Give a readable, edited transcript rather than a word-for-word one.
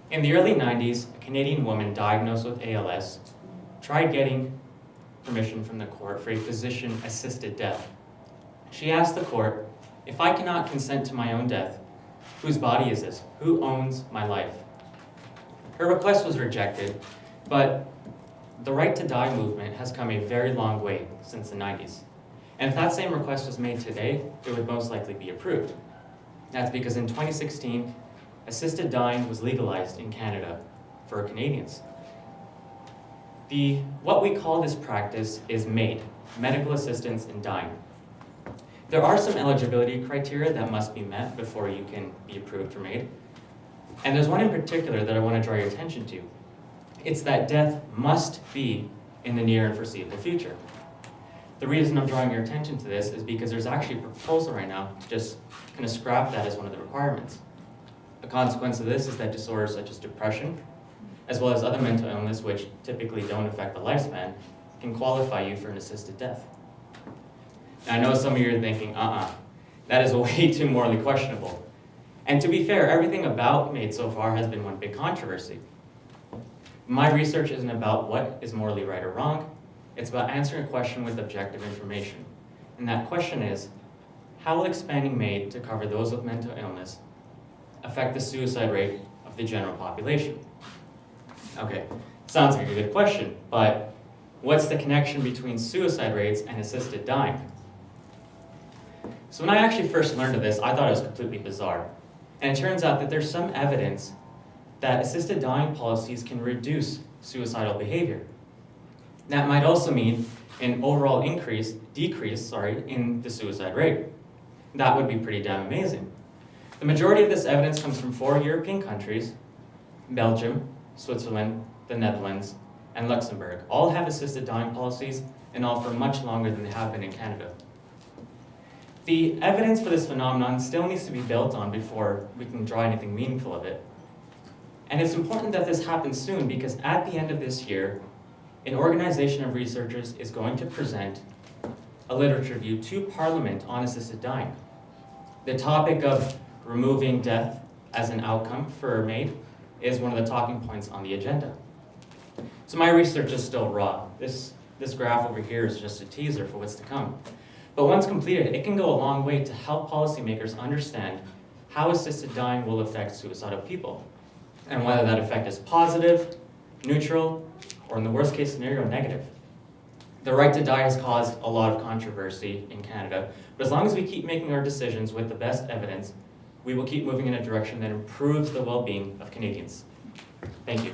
In the early 90s, a Canadian woman diagnosed with ALS tried getting permission from the court for a physician-assisted death. She asked the court, "If I cannot consent to my own death, whose body is this? Who owns my life?" Her request was rejected, but the right to die movement has come a very long way since the 90s. And if that same request was made today, it would most likely be approved. That's because in 2016, assisted dying was legalized in Canada for Canadians. What we call this practice is MAID, medical assistance in dying. There are some eligibility criteria that must be met before you can be approved for MAID. And there's one in particular that I want to draw your attention to. It's that death must be in the near and foreseeable future. The reason I'm drawing your attention to this is because there's actually a proposal right now to just kind of scrap that as one of the requirements. A consequence of this is that disorders such as depression, as well as other mental illness which typically don't affect the lifespan, can qualify you for an assisted death. Now, I know some of you are thinking, that is way too morally questionable. And to be fair, everything about MAID so far has been one big controversy. My research isn't about what is morally right or wrong. It's about answering a question with objective information. And that question is, how will expanding MAID to cover those with mental illness affect the suicide rate of the general population? Okay, sounds like a good question, but what's the connection between suicide rates and assisted dying? So when I actually first learned of this, I thought it was completely bizarre. And it turns out that there's some evidence that assisted dying policies can reduce suicidal behavior. That might also mean an overall decrease in the suicide rate. That would be pretty damn amazing. The majority of this evidence comes from 4 European countries: Belgium, Switzerland, the Netherlands, and Luxembourg. All have assisted dying policies, and all for much longer than they have been in Canada. The evidence for this phenomenon still needs to be built on before we can draw anything meaningful of it. And it's important that this happens soon because at the end of this year, an organization of researchers is going to present a literature review to Parliament on assisted dying. The topic of removing death as an outcome for MAID is one of the talking points on the agenda. So my research is still raw. This graph over here is just a teaser for what's to come. But once completed, it can go a long way to help policymakers understand how assisted dying will affect suicidal people, and whether that effect is positive, neutral, or in the worst case scenario, negative. The right to die has caused a lot of controversy in Canada, but as long as we keep making our decisions with the best evidence, we will keep moving in a direction that improves the well-being of Canadians. Thank you.